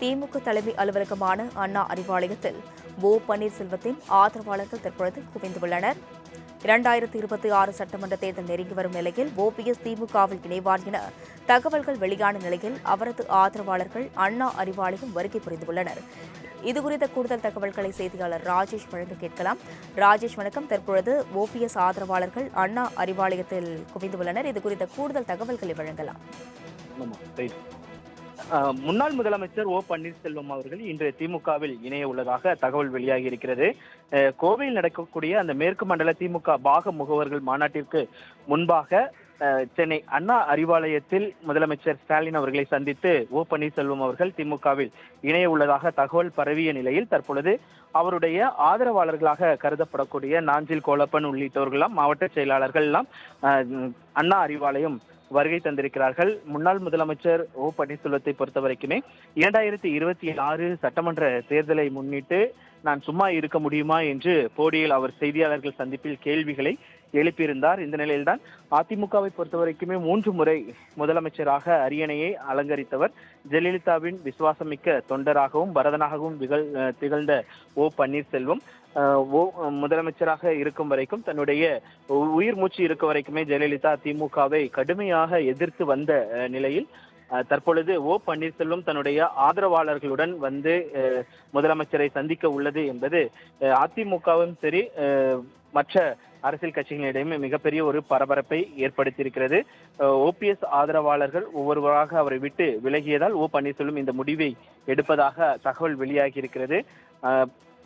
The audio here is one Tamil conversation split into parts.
திமுக தலைமை அலுவலகமான அண்ணா அறிவாலயத்தில் ஓ பன்னீர்செல்வத்தின் ஆதரவாளர்கள் தற்பொழுது குவிந்துள்ளனர். 2026 சட்டமன்ற தேர்தல் நெருங்கி வரும் நிலையில் ஓபிஎஸ் திமுகவில் இணைவார் என தகவல்கள் வெளியான நிலையில் அவரது ஆதரவாளர்கள் அண்ணா அறிவாலயம் வருகை புரிந்துள்ளனர். இதுகுறித்த கூடுதல் தகவல்களை செய்தியாளர் ராஜேஷ் வழங்க கேட்கலாம். ராஜேஷ் வணக்கம். தற்பொழுது ஓபிஎஸ் ஆதரவாளர்கள் அண்ணா அறிவாலயத்தில் குவிந்துள்ளனர். இதுகுறித்த கூடுதல் தகவல்களை வழங்கலாம். முன்னாள் முதலமைச்சர் ஓ பன்னீர்செல்வம் அவர்கள் இன்று திமுகவில் இணைய உள்ளதாக தகவல் வெளியாகி இருக்கிறது. கோவையில் நடக்கக்கூடிய அந்த மேற்கு மண்டல திமுக பாக முகவர்கள் மாநாட்டிற்கு முன்பாக சென்னை அண்ணா அறிவாலயத்தில் முதலமைச்சர் ஸ்டாலின் அவர்களை சந்தித்து ஓ பன்னீர்செல்வம் அவர்கள் திமுகவில் இணைய உள்ளதாக தகவல் பரவிய நிலையில் தற்பொழுது அவருடைய ஆதரவாளர்களாக கருதப்படக்கூடிய நாஞ்சில் கோலப்பன் உள்ளிட்டவர்களெல்லாம் மாவட்ட செயலாளர்கள் எல்லாம் அண்ணா அறிவாலயம் வருகை தந்திருக்கிறார்கள். முன்னாள் முதலமைச்சர் ஓ பன்னீர்செல்வத்தை பொறுத்த வரைக்குமே 2026 சட்டமன்ற தேர்தலை முன்னிட்டு நான் சும்மா இருக்க முடியுமா என்று போடியில் அவர் செய்தியாளர்கள் சந்திப்பில் கேள்விகளை எழுப்பியிருந்தார். இந்த நிலையில்தான் அதிமுகவை பொறுத்த வரைக்குமே 3 முறை முதலமைச்சராக அரியணையை அலங்கரித்தவர். ஜெயலலிதாவின் விசுவாசமிக்க தொண்டராகவும் பரதனாகவும் திகழ்ந்த ஓ பன்னீர்செல்வம் முதலமைச்சராக இருக்கும் வரைக்கும் தன்னுடைய உயிர் மூச்சு இருக்க வரைக்குமே ஜெயலலிதா திமுகவை கடுமையாக எதிர்த்து வந்த நிலையில் தற்பொழுது ஓ பன்னீர்செல்வம் தன்னுடைய ஆதரவாளர்களுடன் வந்து முதலமைச்சரை சந்திக்க உள்ளது என்பது அதிமுகவும் சரி மற்ற அரசியல் கட்சிகளிடையே மிகப்பெரிய ஒரு பரபரப்பை ஏற்படுத்தியிருக்கிறது. ஓபிஎஸ் ஆதரவாளர்கள் ஒவ்வொருவராக அவரை விட்டு விலகியதால் ஓ பன்னீர்செல்வம் இந்த முடிவை எடுப்பதாக தகவல் வெளியாகி இருக்கிறது.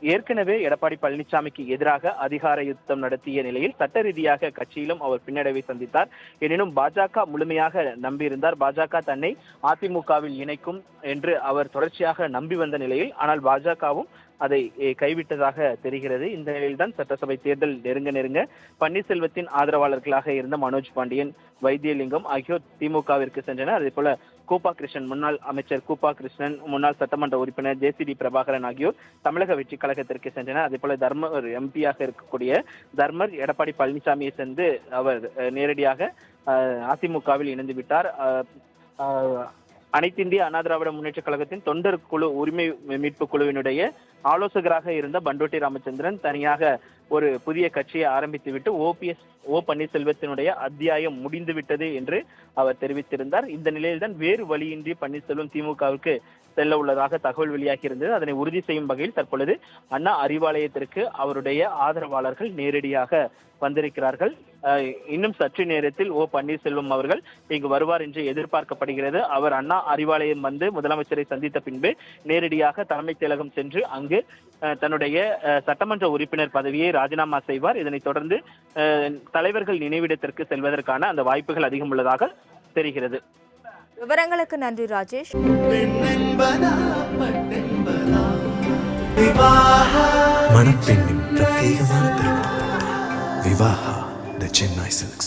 ஏற்கனவே எடப்பாடி பழனிசாமிக்கு எதிராக அதிகார யுத்தம் நடத்திய நிலையில் சட்ட ரீதியாக கட்சியிலும் அவர் பின்னடைவை சந்தித்தார். எனினும் பாஜக முழுமையாக நம்பியிருந்தார். பாஜக தன்னை அதிமுகவில் இணைக்கும் என்று அவர் தொடர்ச்சியாக நம்பி வந்த நிலையில் ஆனால் பாஜகவும் அதை கைவிட்டதாக தெரிகிறது. இந்த நிலையில்தான் சட்டசபை தேர்தல் நெருங்க பன்னீர்செல்வத்தின் ஆதரவாளர்களாக இருந்த மனோஜ் பாண்டியன், வைத்தியலிங்கம் ஆகியோர் திமுகவிற்கு சென்றனர். அதே போல கூப்பா கிருஷ்ணன், முன்னாள் அமைச்சர் கூப்பா கிருஷ்ணன், முன்னாள் சட்டமன்ற உறுப்பினர் ஜேசிடி பிரபாகரன் ஆகியோர் தமிழக வெற்றி கழகத்திற்கு சென்றனர். அதே போல தர்மர் எம்பியாக இருக்கக்கூடிய தர்மர் எடப்பாடி பழனிசாமியை சென்று அவர் நேரடியாக அதிமுகவில் இணைந்து விட்டார். அனைத்திந்திய அண்ணா திராவிட முன்னேற்ற கழகத்தின் தொண்டர் குழு உரிமை மீட்பு குழுவினுடைய ஆலோசகராக இருந்த பண்டோட்டி ராமச்சந்திரன் தனியாக ஒரு புதிய கட்சியை ஆரம்பித்துவிட்டு ஓ பன்னீர்செல்வத்தினுடைய அத்தியாயம் முடிந்துவிட்டது என்று அவர் தெரிவித்திருந்தார். இந்த நிலையில்தான் வேறு வழியின்றி பன்னீர்செல்வம் திமுகவுக்கு செல்ல உள்ளதாக தகவல் வெளியாகி இருந்தது. அதனை உறுதி செய்யும் வகையில் தற்பொழுது அண்ணா அறிவாலயத்திற்கு அவருடைய ஆதரவாளர்கள் நேரடியாக வந்திருக்கிறார்கள். இன்னும் சற்று நேரத்தில் ஓ பன்னீர்செல்வம் அவர்கள் இங்கு வருவார் என்று எதிர்பார்க்கப்படுகிறது. அவர் அண்ணா அறிவாலயம் வந்து முதலமைச்சரை சந்தித்த பின்பு நேரடியாக தலைமைச் செயலகம் சென்று அங்கு தன்னுடைய சட்டமன்ற உறுப்பினர் பதவியை ராஜினாமா செய்வார். இதனைத் தொடர்ந்து தலைவர்கள் நினைவிடத்திற்கு செல்வதற்கான அந்த வாய்ப்புகள் அதிகம் உள்ளதாக தெரிகிறது. விவரங்களுக்கு நன்றி ராஜேஷ். மணப்பெண்ணின் பிரத்யேகமான திருமணம் விவாஹா தி சென்னை சில்க்ஸ்.